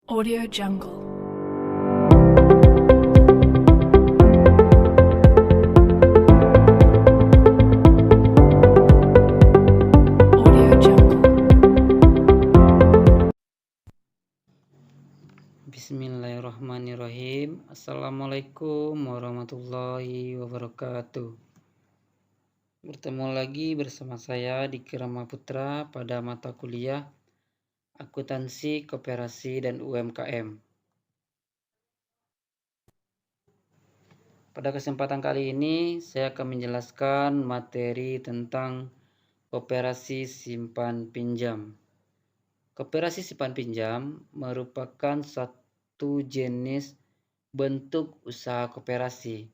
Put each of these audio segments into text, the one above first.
Audio Jungle. Audio Jungle. Bismillahirrahmanirrahim. Assalamualaikum warahmatullahi wabarakatuh. Bertemu lagi bersama saya Diki Rama Putra pada mata kuliah Akuntansi, Koperasi, dan UMKM. Pada kesempatan kali ini saya akan menjelaskan materi tentang koperasi simpan pinjam. Koperasi simpan pinjam merupakan satu jenis bentuk usaha koperasi.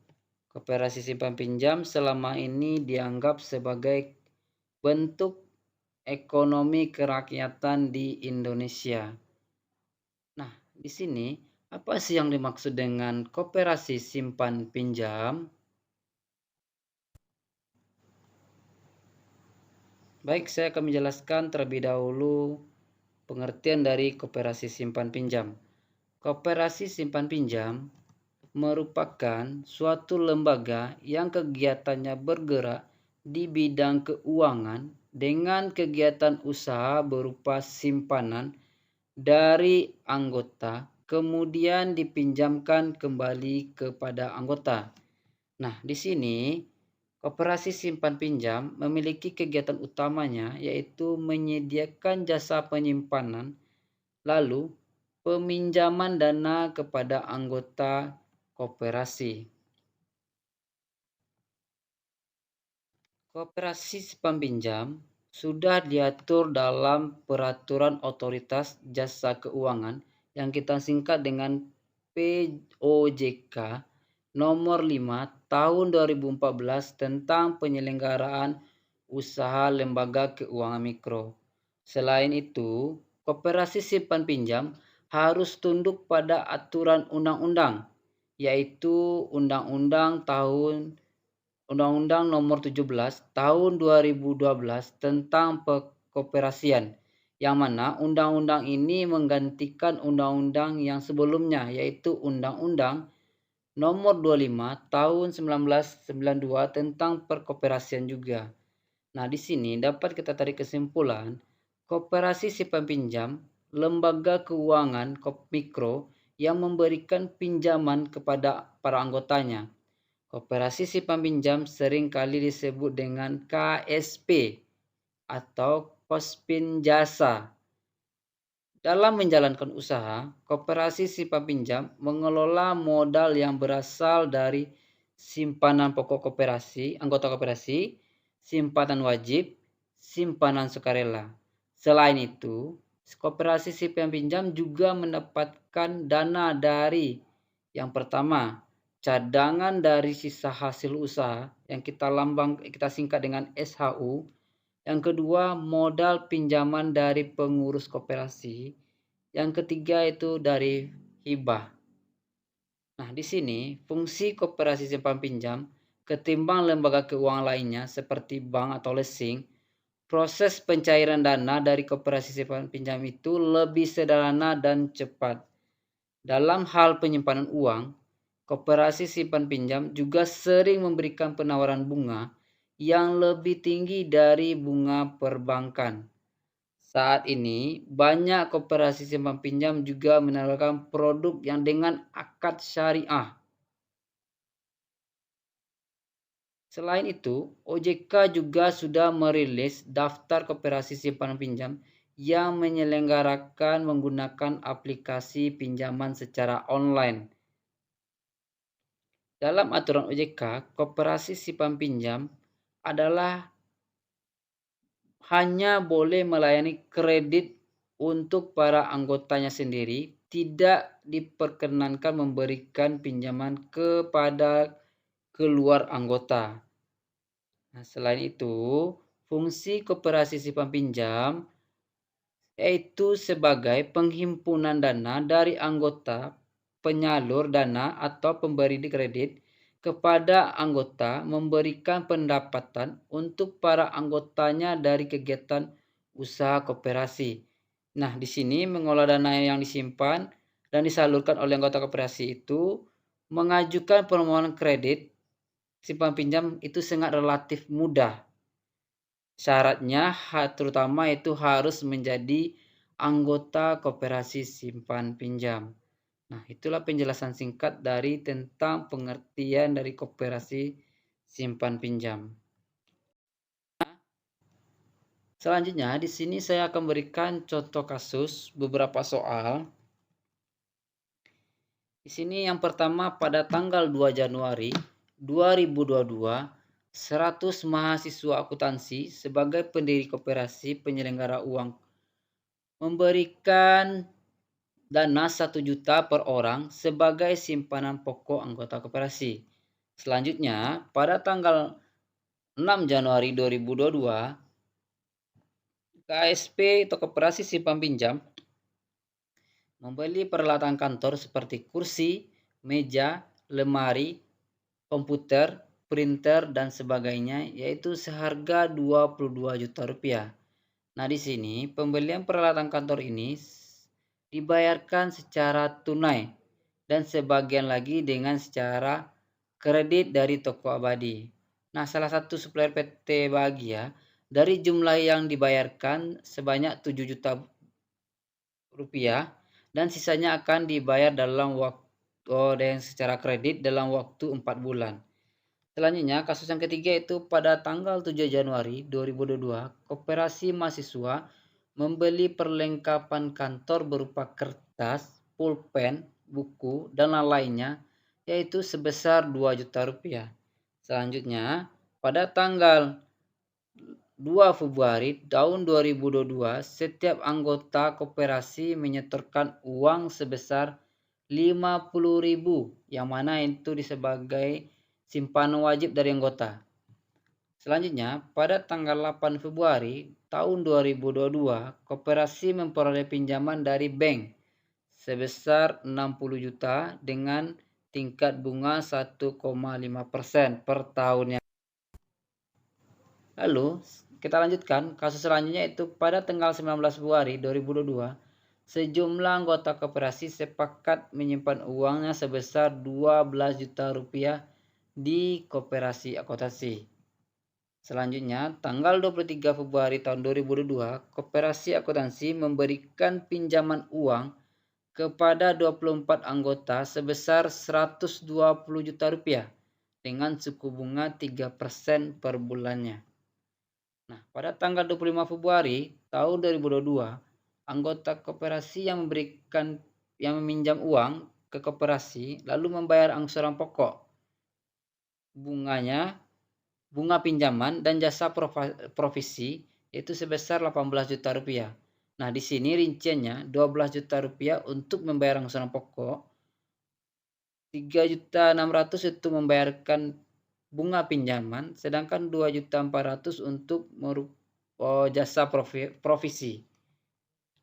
Koperasi simpan pinjam selama ini dianggap sebagai bentuk ekonomi kerakyatan di Indonesia. Nah, di sini apa sih yang dimaksud dengan koperasi simpan pinjam? Baik, saya akan menjelaskan terlebih dahulu pengertian dari koperasi simpan pinjam. Koperasi simpan pinjam merupakan suatu lembaga yang kegiatannya bergerak di bidang keuangan dengan kegiatan usaha berupa simpanan dari anggota kemudian dipinjamkan kembali kepada anggota. Nah, di sini koperasi simpan pinjam memiliki kegiatan utamanya yaitu menyediakan jasa penyimpanan lalu peminjaman dana kepada anggota koperasi. Koperasi simpan pinjam sudah diatur dalam Peraturan Otoritas Jasa Keuangan yang kita singkat dengan POJK nomor 5 tahun 2014 tentang penyelenggaraan usaha lembaga keuangan mikro. Selain itu, koperasi simpan pinjam harus tunduk pada aturan undang-undang, yaitu Undang-Undang Nomor 17 Tahun 2012 tentang Perkoperasian, yang mana undang-undang ini menggantikan undang-undang yang sebelumnya, yaitu Undang-Undang Nomor 25 Tahun 1992 tentang Perkoperasian juga. Nah, di sini dapat kita tarik kesimpulan, koperasi simpan pinjam lembaga keuangan mikro yang memberikan pinjaman kepada para anggotanya. Koperasi simpan pinjam sering kali disebut dengan KSP atau Kospin Jasa. Dalam menjalankan usaha, koperasi simpan pinjam mengelola modal yang berasal dari simpanan pokok koperasi, anggota koperasi, simpanan wajib, simpanan sukarela. Selain itu, koperasi simpan pinjam juga mendapatkan dana dari yang pertama, cadangan dari sisa hasil usaha yang kita singkat dengan SHU. Yang kedua, modal pinjaman dari pengurus koperasi. Yang ketiga itu dari hibah. Nah, di sini fungsi koperasi simpan pinjam ketimbang lembaga keuangan lainnya seperti bank atau leasing, proses pencairan dana dari koperasi simpan pinjam itu lebih sederhana dan cepat. Dalam hal penyimpanan uang, koperasi simpan pinjam juga sering memberikan penawaran bunga yang lebih tinggi dari bunga perbankan. Saat ini, banyak koperasi simpan pinjam juga menawarkan produk yang dengan akad syariah. Selain itu, OJK juga sudah merilis daftar koperasi simpanan pinjam yang menyelenggarakan menggunakan aplikasi pinjaman secara online. Dalam aturan OJK, koperasi simpan pinjam adalah hanya boleh melayani kredit untuk para anggotanya sendiri, tidak diperkenankan memberikan pinjaman kepada keluar anggota. Nah, selain itu, fungsi koperasi simpan pinjam yaitu sebagai penghimpunan dana dari anggota, penyalur dana atau pemberi kredit kepada anggota, memberikan pendapatan untuk para anggotanya dari kegiatan usaha koperasi. Nah, di sini mengolah dana yang disimpan dan disalurkan oleh anggota koperasi itu mengajukan permohonan kredit simpan pinjam itu sangat relatif mudah. Syaratnya terutama itu harus menjadi anggota koperasi simpan pinjam. Nah, itulah penjelasan singkat dari tentang pengertian dari koperasi simpan pinjam. Selanjutnya, di sini saya akan berikan contoh kasus beberapa soal. Di sini yang pertama pada tanggal 2 Januari 2022, 100 mahasiswa akuntansi sebagai pendiri koperasi penyelenggara uang memberikan dana 1 juta per orang sebagai simpanan pokok anggota koperasi. Selanjutnya, pada tanggal 6 Januari 2022, KSP atau koperasi simpan pinjam membeli peralatan kantor seperti kursi, meja, lemari, komputer, printer, dan sebagainya, yaitu seharga 22 juta rupiah. Nah, di sini pembelian peralatan kantor ini dibayarkan secara tunai dan sebagian lagi dengan secara kredit dari toko abadi. Nah, salah satu supplier PT Bahagia dari jumlah yang dibayarkan sebanyak 7 juta rupiah dan sisanya akan dibayar dalam waktu dengan secara kredit dalam waktu 4 bulan. Selanjutnya, kasus yang ketiga itu pada tanggal 7 Januari 2022, Koperasi Mahasiswa membeli perlengkapan kantor berupa kertas, pulpen, buku, dan lain-lainnya, yaitu sebesar 2 juta rupiah. Selanjutnya, pada tanggal 2 Februari tahun 2022, setiap anggota koperasi menyetorkan uang sebesar 50.000, yang mana itu sebagai simpanan wajib dari anggota. Selanjutnya, pada tanggal 8 Februari tahun 2022, koperasi memperoleh pinjaman dari bank sebesar 60 juta dengan tingkat bunga 1,5% per tahunnya. Lalu, kita lanjutkan kasus selanjutnya itu pada tanggal 19 Februari 2022, sejumlah anggota koperasi sepakat menyimpan uangnya sebesar 12 juta rupiah di koperasi akuntansi. Selanjutnya, tanggal 23 Februari tahun 2022, koperasi akuntansi memberikan pinjaman uang kepada 24 anggota sebesar 120 juta rupiah dengan suku bunga 3% per bulannya. Nah, pada tanggal 25 Februari tahun 2022, anggota koperasi yang meminjam uang ke koperasi lalu membayar angsuran pokok, bunga pinjaman dan jasa provisi yaitu sebesar 18 juta rupiah. Nah, di sini rinciannya 12 juta rupiah untuk membayar angsuran pokok, 3.600.000 itu membayarkan bunga pinjaman, sedangkan 2.400.000 untuk jasa provisi.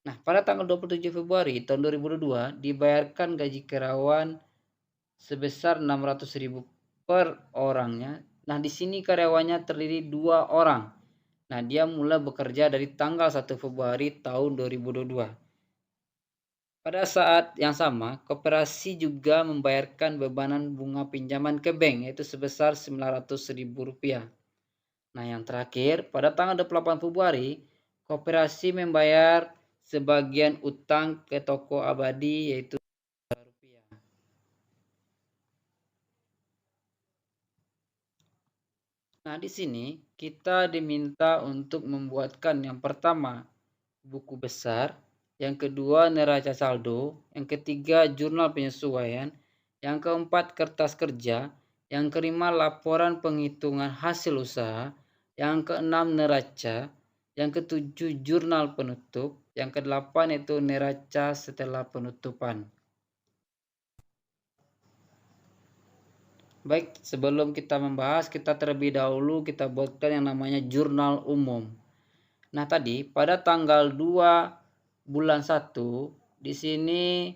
Nah, pada tanggal 27 Februari tahun 2022 dibayarkan gaji karyawan sebesar 600.000 per orangnya. Nah, di sini karyawannya terdiri 2 orang. Nah, dia mulai bekerja dari tanggal 1 Februari tahun 2022. Pada saat yang sama, koperasi juga membayarkan bebanan bunga pinjaman ke bank yaitu sebesar 900.000 rupiah. Nah, yang terakhir, pada tanggal 28 Februari, koperasi membayar sebagian utang ke toko abadi yaitu rupiah. Nah, di sini kita diminta untuk membuatkan yang pertama buku besar, yang kedua neraca saldo, yang ketiga jurnal penyesuaian, yang keempat kertas kerja, yang kelima laporan penghitungan hasil usaha, yang keenam neraca, yang ketujuh jurnal penutup, yang kedelapan itu neraca setelah penutupan. Baik, sebelum kita membahas, kita terlebih dahulu kita buatkan yang namanya jurnal umum. Nah, tadi pada tanggal 2 bulan 1 di sini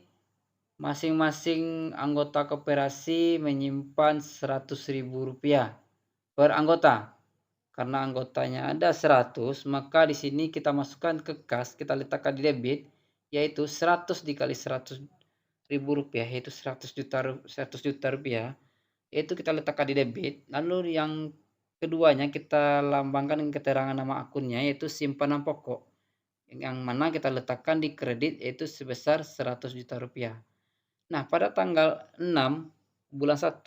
masing-masing anggota koperasi menyimpan 100.000 rupiah per anggota. Karena anggotanya ada 100, maka di sini kita masukkan ke kas, kita letakkan di debit, yaitu 100 dikali 100 Rp100.000 yaitu 100 juta rupiah, itu kita letakkan di debit, lalu yang keduanya kita lambangkan dengan keterangan nama akunnya yaitu simpanan pokok, yang mana kita letakkan di kredit yaitu sebesar 100 juta rupiah. Nah, pada tanggal 6 bulan 1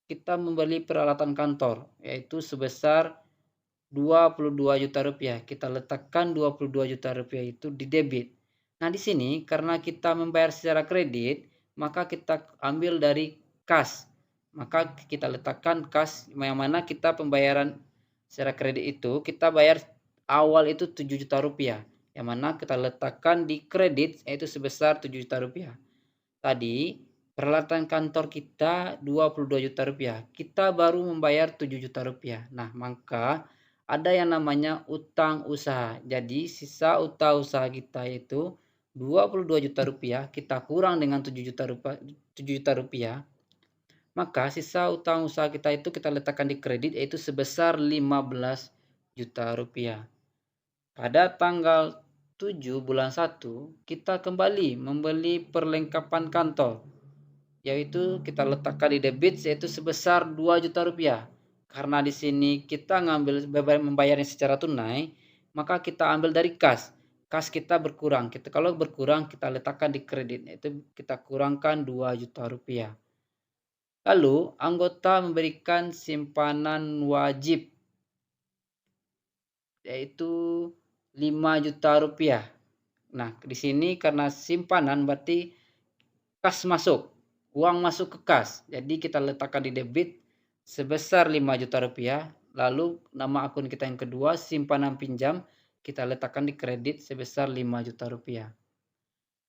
kita membeli peralatan kantor yaitu sebesar 22 juta rupiah. Kita letakkan 22 juta rupiah itu di debit. Nah, di sini karena kita membayar secara kredit, maka kita ambil dari kas. Maka kita letakkan kas yang mana kita pembayaran secara kredit itu kita bayar awal itu 7 juta rupiah. Yang mana kita letakkan di kredit yaitu sebesar 7 juta rupiah. Tadi peralatan kantor kita 22 juta rupiah. Kita baru membayar 7 juta rupiah. Nah, maka ada yang namanya utang usaha. Jadi sisa utang usaha kita itu 22 juta rupiah, kita kurang dengan 7 juta rupiah, maka sisa utang usaha kita itu kita letakkan di kredit yaitu sebesar 15 juta rupiah. Pada tanggal 7 bulan 1 kita kembali membeli perlengkapan kantor, yaitu kita letakkan di debit yaitu sebesar 2 juta rupiah. Karena di sini kita membayarnya secara tunai, maka kita ambil dari kas. Kas kita berkurang. Kalau berkurang kita letakkan di kredit, yaitu kita kurangkan 2 juta rupiah. Lalu anggota memberikan simpanan wajib yaitu 5 juta rupiah. Nah, di sini karena simpanan berarti kas masuk, uang masuk ke kas. Jadi kita letakkan di debit sebesar 5 juta rupiah. Lalu nama akun kita yang kedua, simpanan pinjam, kita letakkan di kredit sebesar 5 juta rupiah.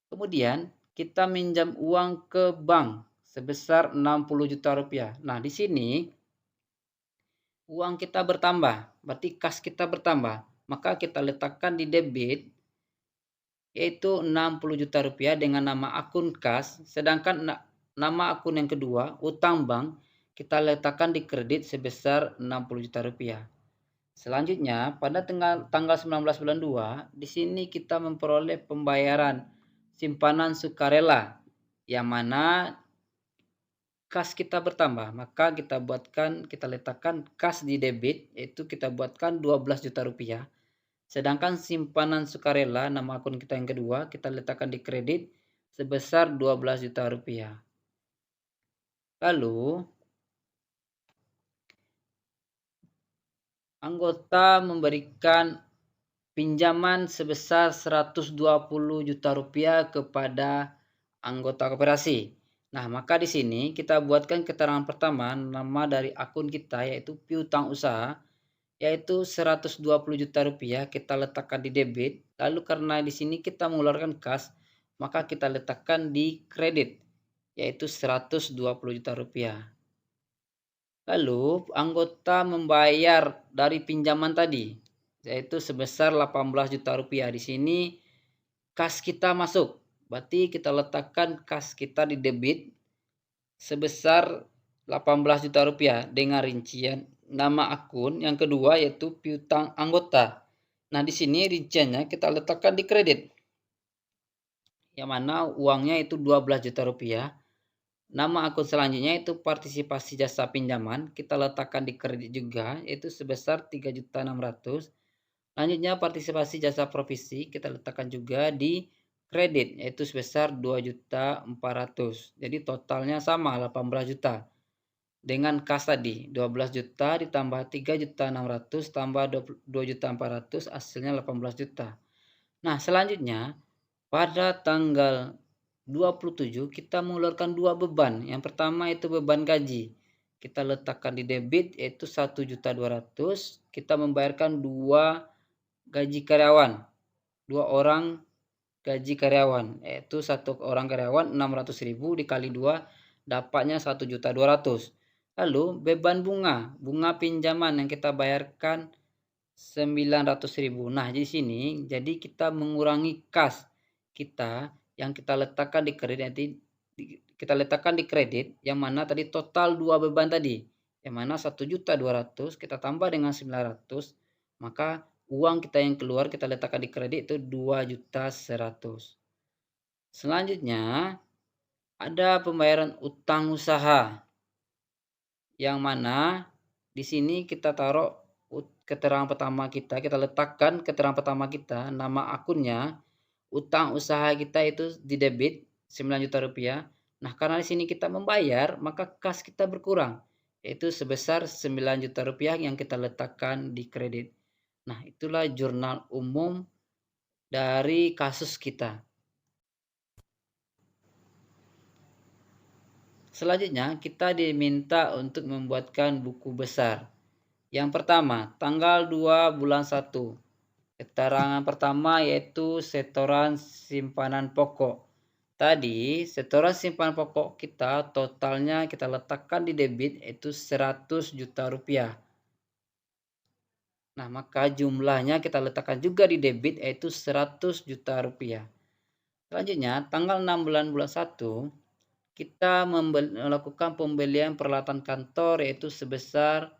Kemudian kita minjam uang ke bank sebesar 60 juta rupiah. Nah, di sini uang kita bertambah, berarti kas kita bertambah. Maka kita letakkan di debit yaitu 60 juta rupiah dengan nama akun kas, sedangkan nama akun yang kedua, utang bank, kita letakkan di kredit sebesar 60 juta rupiah. Selanjutnya, pada tanggal 19 bulan 2, di sini kita memperoleh pembayaran simpanan sukarela, yang mana kas kita bertambah, maka kita letakkan kas di debit, yaitu kita buatkan 12 juta rupiah. Sedangkan simpanan sukarela nama akun kita yang kedua kita letakkan di kredit sebesar 12 juta rupiah. Lalu anggota memberikan pinjaman sebesar 120 juta rupiah kepada anggota koperasi. Nah, maka di sini kita buatkan keterangan pertama nama dari akun kita yaitu piutang usaha, yaitu 120 juta rupiah kita letakkan di debit. Lalu karena di sini kita mengeluarkan kas, maka kita letakkan di kredit, yaitu 120 juta rupiah. Lalu anggota membayar dari pinjaman tadi, yaitu sebesar 18 juta rupiah. Di sini kas kita masuk, berarti kita letakkan kas kita di debit sebesar 18 juta rupiah dengan rincian nama akun yang kedua yaitu piutang anggota. Nah, di sini rinciannya kita letakkan di kredit, yang mana uangnya itu 12 juta rupiah. Nama akun selanjutnya itu partisipasi jasa pinjaman, kita letakkan di kredit juga yaitu sebesar 3.600.000. Lanjutnya partisipasi jasa provisi kita letakkan juga di kredit yaitu sebesar 2.400.000. Jadi totalnya sama 18 juta. Dengan kas tadi 12 juta ditambah 3.600.000 tambah 2.400.000 hasilnya 18 juta. Nah, selanjutnya pada tanggal 27 kita mengeluarkan dua beban. Yang pertama itu beban gaji. Kita letakkan di debit yaitu 1.200.000. Kita membayarkan dua gaji karyawan. Dua orang gaji karyawan yaitu satu orang karyawan 600.000 dikali 2 dapatnya 1.200.000. Lalu beban bunga pinjaman yang kita bayarkan 900.000. Nah, di sini jadi kita mengurangi kas kita yang kita letakkan di kredit, kita letakkan di kredit yang mana tadi total dua beban tadi, yang mana 1.200.000 kita tambah dengan 900, maka uang kita yang keluar kita letakkan di kredit itu 2.100.000. Selanjutnya Ada pembayaran utang usaha, yang mana di sini kita taruh keterangan pertama kita letakkan keterangan pertama kita, nama akunnya, utang usaha kita itu di debit Rp9.000.000. Nah, karena di sini kita membayar, maka kas kita berkurang, yaitu sebesar Rp9.000.000 yang kita letakkan di kredit. Nah, itulah jurnal umum dari kasus kita. Selanjutnya, kita diminta untuk membuatkan buku besar. Yang pertama, tanggal 2 bulan 1. Keterangan pertama yaitu setoran simpanan pokok. Tadi, setoran simpanan pokok kita totalnya kita letakkan di debit yaitu Rp100.000.000. Nah, maka jumlahnya kita letakkan juga di debit yaitu Rp100.000.000. Selanjutnya, tanggal 6 bulan 1, kita melakukan pembelian peralatan kantor yaitu sebesar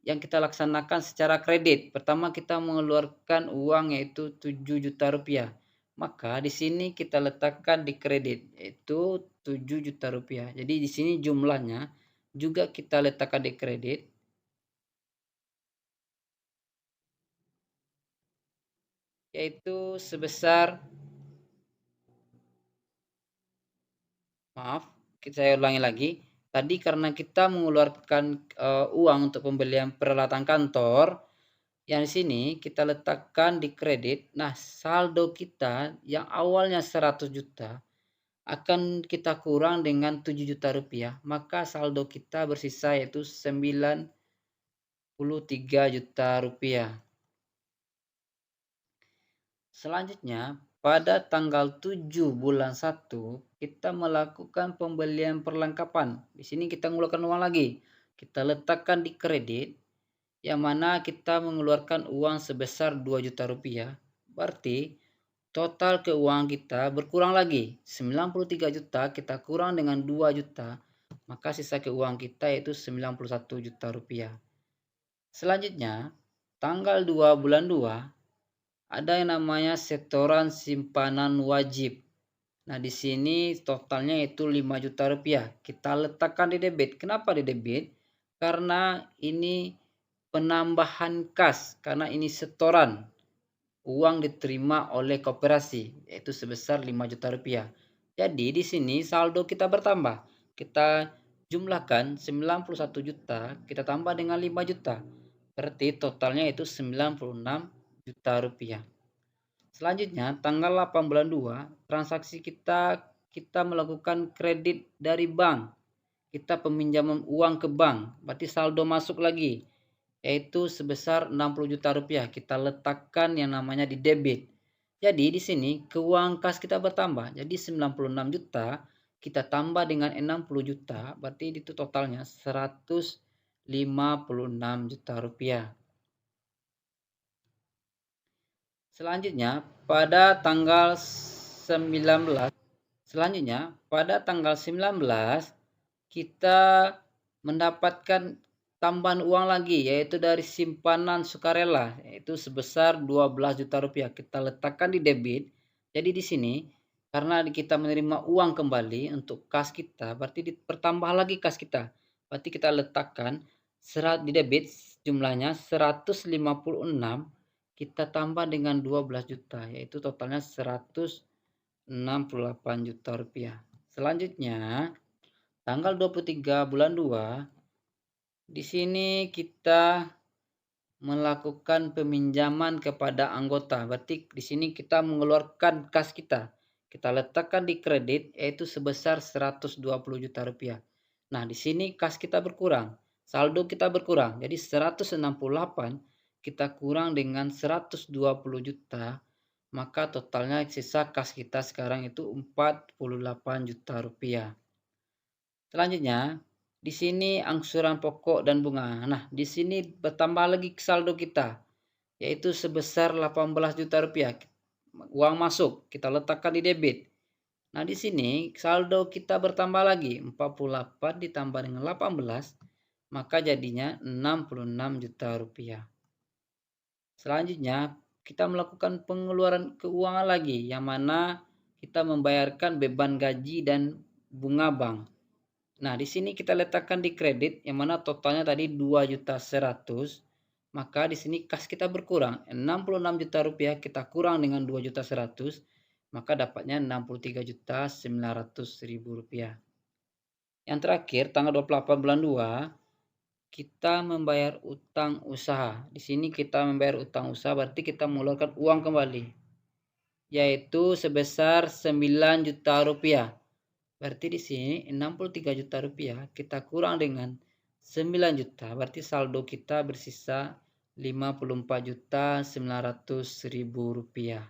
yang kita laksanakan secara kredit. Pertama kita mengeluarkan uang yaitu Rp7.000.000. Maka di sini kita letakkan di kredit yaitu Rp7.000.000. Jadi di sini jumlahnya juga kita letakkan di kredit yaitu sebesar, maaf, saya ulangi lagi. Tadi karena kita mengeluarkan uang untuk pembelian peralatan kantor, yang di sini kita letakkan di kredit. Nah, saldo kita yang awalnya 100 juta akan kita kurang dengan 7 juta rupiah. Maka saldo kita bersisa yaitu 93 juta rupiah. Selanjutnya, pada tanggal 7 bulan 1, kita melakukan pembelian perlengkapan. Di sini kita mengeluarkan uang lagi. Kita letakkan di kredit, yang mana kita mengeluarkan uang sebesar 2 juta rupiah. Berarti total keuangan kita berkurang lagi. 93 juta kita kurang dengan 2 juta. Maka sisa keuangan kita yaitu 91 juta rupiah. Selanjutnya, tanggal 2 bulan 2, ada yang namanya setoran simpanan wajib. Nah, di sini totalnya itu 5 juta rupiah. Kita letakkan di debit. Kenapa di debit? Karena ini penambahan kas, karena ini setoran uang diterima oleh koperasi yaitu sebesar 5 juta rupiah. Jadi di sini saldo kita bertambah. Kita jumlahkan 91 juta, kita tambah dengan 5 juta. Berarti totalnya itu 96 juta rupiah. Selanjutnya tanggal 8 bulan 2, transaksi kita melakukan kredit dari bank. Kita peminjaman uang ke bank, berarti saldo masuk lagi yaitu sebesar 60 juta rupiah. Kita letakkan yang namanya di debit. Jadi di sini keuangan kas kita bertambah. Jadi 96 juta kita tambah dengan 60 juta, berarti itu totalnya 156 juta rupiah. Selanjutnya pada tanggal 19 kita mendapatkan tambahan uang lagi yaitu dari simpanan sukarela yaitu sebesar 12 juta rupiah. Kita letakkan di debit. Jadi di sini karena kita menerima uang kembali untuk kas kita, berarti bertambah lagi kas kita. Berarti kita letakkan di debit jumlahnya 156, kita tambah dengan 12 juta yaitu totalnya 168 juta rupiah. Selanjutnya tanggal 23 bulan 2, di sini kita melakukan peminjaman kepada anggota. Berarti di sini kita mengeluarkan kas kita. Kita letakkan di kredit yaitu sebesar 120 juta rupiah. Nah, di sini kas kita berkurang. Saldo kita berkurang. Jadi 168 kita kurang dengan 120 juta. Maka totalnya sisa kas kita sekarang itu 48 juta rupiah. Selanjutnya, di sini angsuran pokok dan bunga. Nah, di sini bertambah lagi saldo kita, yaitu sebesar 18 juta rupiah. Uang masuk, kita letakkan di debit. Nah, di sini saldo kita bertambah lagi, 48 ditambah dengan 18, maka jadinya 66 juta rupiah. Selanjutnya, kita melakukan pengeluaran keuangan lagi, yang mana kita membayarkan beban gaji dan bunga bank. Nah, di sini kita letakkan di kredit yang mana totalnya tadi 2.100.000, maka di sini kas kita berkurang. 66 juta rupiah kita kurang dengan 2.100.000, maka dapatnya 63.900.000 rupiah. Yang terakhir, tanggal 28 bulan 2, kita membayar utang usaha. Di sini kita membayar utang usaha berarti kita mengeluarkan uang kembali, yaitu sebesar 9 juta rupiah. Berarti di sini 63 juta rupiah kita kurang dengan 9 juta, berarti saldo kita bersisa 54.900.000 rupiah.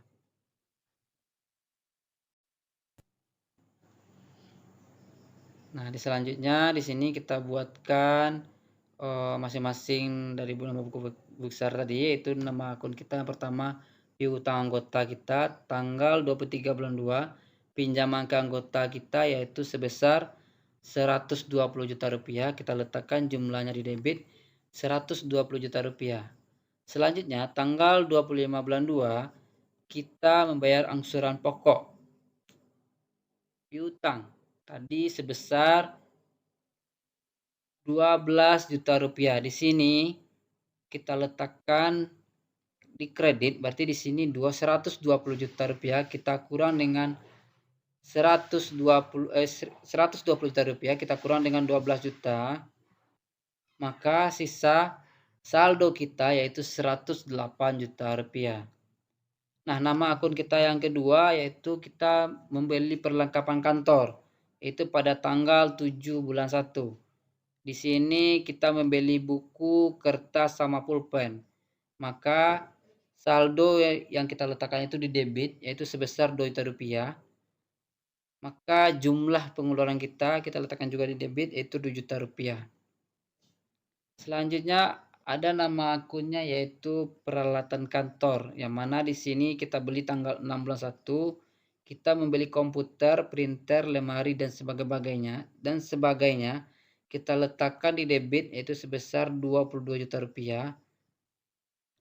Nah, selanjutnya di sini kita buatkan masing-masing dari nama buku besar tadi, yaitu nama akun kita yang pertama piutang anggota kita tanggal 23 bulan 2, pinjaman ke anggota kita yaitu sebesar 120 juta rupiah, kita letakkan jumlahnya di debit 120 juta rupiah. Selanjutnya tanggal 25 bulan 2 kita membayar angsuran pokok piutang tadi sebesar 12 juta rupiah. Di sini kita letakkan di kredit, berarti di sini 120 juta rupiah kita kurang dengan 120 juta rupiah kita kurang dengan 12 juta, maka sisa saldo kita yaitu 108 juta rupiah. Nah, nama akun kita yang kedua yaitu kita membeli perlengkapan kantor, itu pada tanggal 7 bulan 1. Di sini kita membeli buku, kertas, sama pulpen. Maka saldo yang kita letakkan itu di debit, yaitu sebesar 2 juta rupiah. Maka jumlah pengeluaran kita letakkan juga di debit, yaitu 2 juta rupiah. Selanjutnya ada nama akunnya yaitu peralatan kantor, yang mana di sini kita beli tanggal 6 bulan 1. Kita membeli komputer, printer, lemari, dan sebagainya. Kita letakkan di debit yaitu sebesar 22 juta rupiah.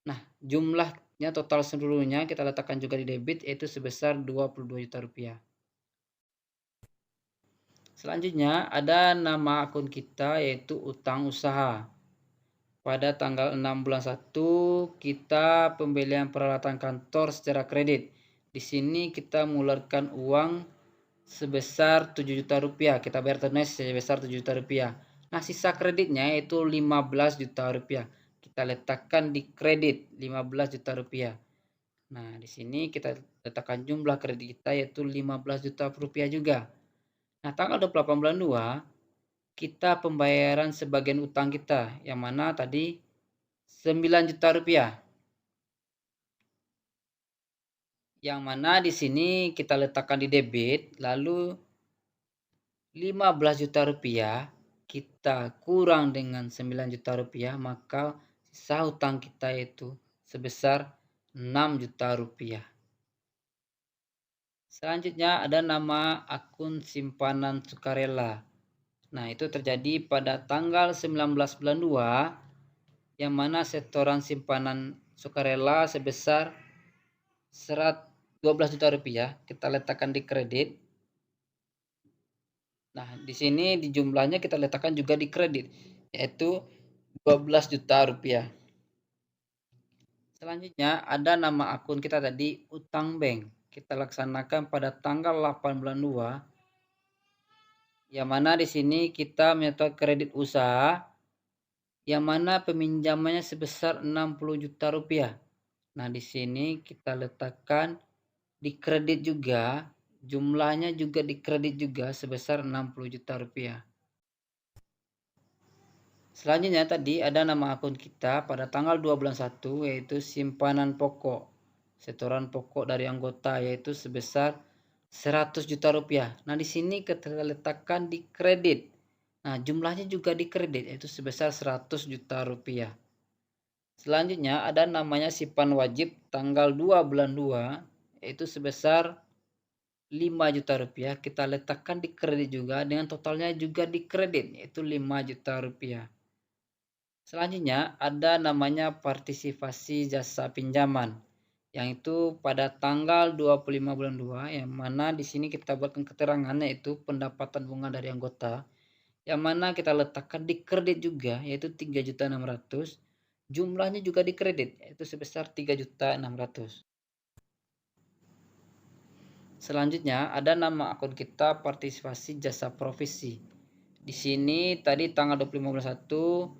Nah, jumlahnya total seluruhnya kita letakkan juga di debit yaitu sebesar 22 juta rupiah. Selanjutnya ada nama akun kita yaitu utang usaha. Pada tanggal 6 bulan 1 kita pembelian peralatan kantor secara kredit. Di sini kita mengeluarkan uang sebesar 7 juta rupiah. Kita bayar tunai sebesar 7 juta rupiah. Nah, sisa kreditnya yaitu 15 juta rupiah. Kita letakkan di kredit 15 juta rupiah. Nah, di sini kita letakkan jumlah kredit kita yaitu 15 juta rupiah juga. Nah, tanggal 28 bulan 2 kita pembayaran sebagian utang kita yang mana tadi 9 juta rupiah. Yang mana di sini kita letakkan di debit, lalu 15 juta rupiah kita kurang dengan 9 juta rupiah, maka sisa hutang kita itu sebesar 6 juta rupiah. Selanjutnya ada nama akun simpanan sukarela. Nah, itu terjadi pada tanggal 19 bulan 2, yang mana setoran simpanan sukarela sebesar 12 juta rupiah kita letakkan di kredit. Nah, di sini di jumlahnya kita letakkan juga di kredit, yaitu 12 juta rupiah. Selanjutnya ada nama akun kita tadi utang bank. Kita laksanakan pada tanggal 8 bulan 2, yang mana di sini kita menyetor kredit usaha, yang mana peminjamannya sebesar 60 juta rupiah. Nah, di sini kita letakkan di kredit juga, jumlahnya juga di kredit juga sebesar 60 juta rupiah. Selanjutnya tadi ada nama akun kita pada tanggal 2 bulan 1 yaitu simpanan pokok. Setoran pokok dari anggota yaitu sebesar 100 juta rupiah. Nah, di sini kita letakkan di kredit. Nah, jumlahnya juga di kredit yaitu sebesar 100 juta rupiah. Selanjutnya ada namanya simpan wajib tanggal 2 bulan 2 yaitu sebesar 5 juta rupiah. Kita letakkan di kredit juga dengan totalnya juga di kredit yaitu 5 juta rupiah. Selanjutnya ada namanya partisipasi jasa pinjaman, yang itu pada tanggal 25 bulan 2, yang mana di sini kita buatkan keterangan yaitu pendapatan bunga dari anggota, yang mana kita letakkan di kredit juga yaitu 3.600.000, jumlahnya juga di kredit yaitu sebesar 3.600.000. Selanjutnya ada nama akun kita partisipasi jasa provisi. Di sini tadi tanggal 25 bulan 1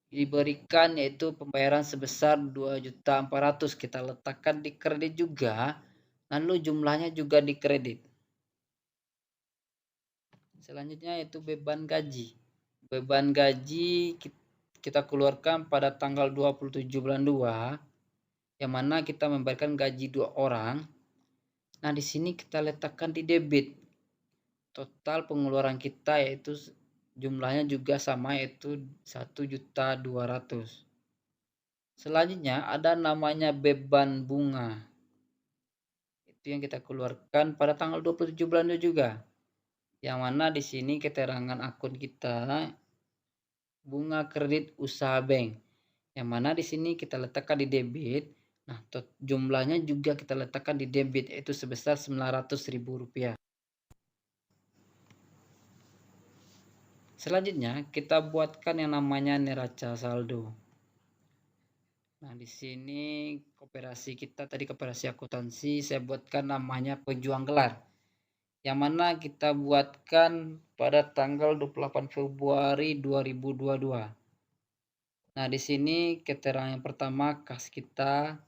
diberikan yaitu pembayaran sebesar 2.400.000, kita letakkan di kredit juga, lalu jumlahnya juga di kredit. Selanjutnya yaitu beban gaji. Beban gaji kita keluarkan pada tanggal 27 bulan 2, yang mana kita memberikan gaji 2 orang. Nah, di sini kita letakkan di debit. Total pengeluaran kita yaitu jumlahnya juga sama yaitu 1.200.000. Selanjutnya ada namanya beban bunga. Itu yang kita keluarkan pada tanggal 27 bulan 2 juga. Yang mana di sini keterangan akun kita bunga kredit usaha bank. Yang mana di sini kita letakkan di debit. Nah, jumlahnya juga kita letakkan di debit yaitu sebesar Rp900.000. Selanjutnya kita buatkan yang namanya neraca saldo. Nah, di sini koperasi kita tadi koperasi akuntansi saya buatkan namanya pejuang gelar. Yang mana kita buatkan pada tanggal 28 Februari 2022. Nah, di sini keterangan yang pertama kas kita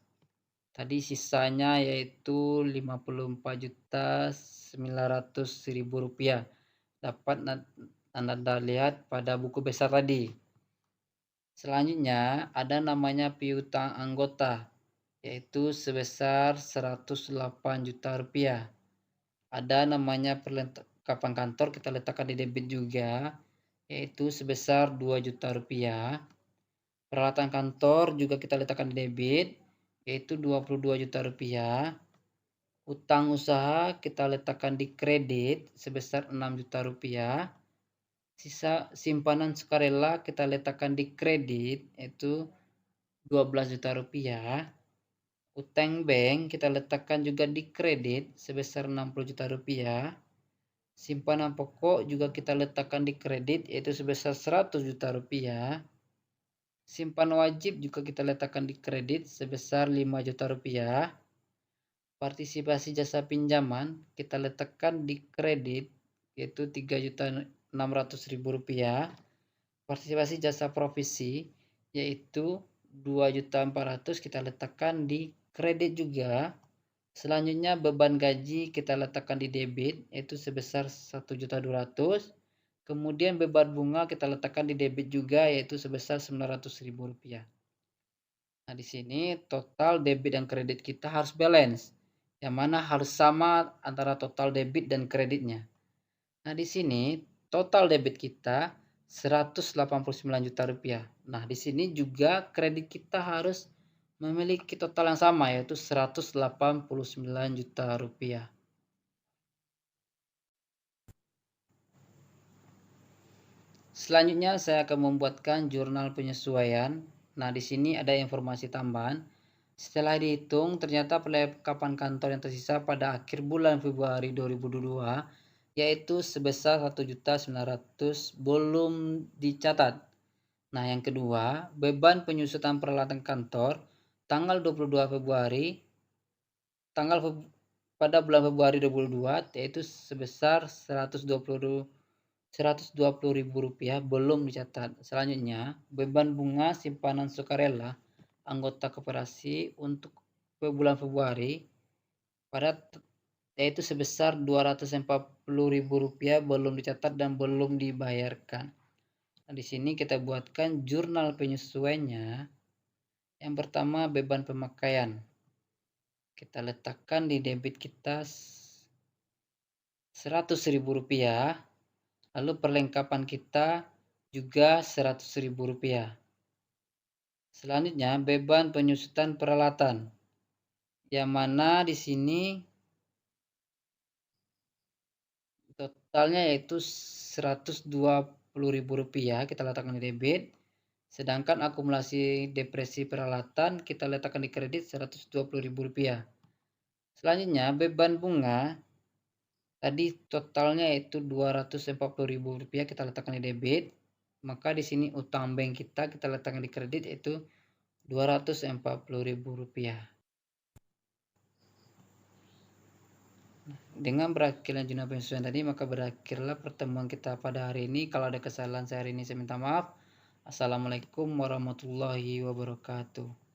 tadi sisanya yaitu Rp54.900.000. Dapat Anda lihat pada buku besar tadi. Selanjutnya ada namanya piutang anggota yaitu sebesar Rp108 juta. Ada namanya perlengkapan kantor kita letakkan di debit juga yaitu sebesar Rp2 juta. Peralatan kantor juga kita letakkan di debit yaitu Rp22 juta. Utang usaha kita letakkan di kredit sebesar Rp6 juta. Sisa simpanan sukarela kita letakkan di kredit yaitu Rp12 juta. Utang bank kita letakkan juga di kredit sebesar Rp60 juta. Simpanan pokok juga kita letakkan di kredit yaitu sebesar Rp100 juta. Simpan wajib juga kita letakkan di kredit sebesar Rp5 juta. Partisipasi jasa pinjaman kita letakkan di kredit yaitu Rp3.600.000. Partisipasi jasa provisi yaitu Rp2.400.000 kita letakkan di kredit juga. Selanjutnya beban gaji kita letakkan di debit yaitu sebesar Rp1.200.000. Kemudian beban bunga kita letakkan di debit juga yaitu sebesar Rp900.000. Nah, di sini total debit dan kredit kita harus balance, yang mana harus sama antara total debit dan kreditnya. Nah, di sini total debit kita Rp189 juta. Nah, di sini juga kredit kita harus memiliki total yang sama yaitu Rp189 juta. Selanjutnya saya akan membuatkan jurnal penyesuaian. Nah, di sini ada informasi tambahan. Setelah dihitung, ternyata perlengkapan kantor yang tersisa pada akhir bulan Februari 2022 yaitu sebesar 1.900.000 belum dicatat. Nah, yang kedua, beban penyusutan peralatan kantor tanggal 22 Februari pada bulan Februari 2022 yaitu sebesar Rp120.000 belum dicatat. Selanjutnya, beban bunga simpanan sukarela anggota koperasi untuk bulan Februari yaitu sebesar Rp240.000 belum dicatat dan belum dibayarkan. Nah, di sini kita buatkan jurnal penyesuaiannya. Yang pertama beban pemakaian. Kita letakkan di debit kita Rp100.000. Lalu perlengkapan kita juga Rp100.000. Selanjutnya beban penyusutan peralatan. Yang mana di sini totalnya yaitu Rp120.000 kita letakkan di debit. Sedangkan akumulasi depresi peralatan kita letakkan di kredit Rp120.000. Selanjutnya beban bunga tadi totalnya itu Rp240.000 kita letakkan di debit. Maka di sini utang bank kita letakkan di kredit yaitu Rp240.000. Dengan berakhirnya jurnal penyesuaian tadi, maka berakhirlah pertemuan kita pada hari ini. Kalau ada kesalahan saya hari ini, saya minta maaf. Assalamualaikum warahmatullahi wabarakatuh.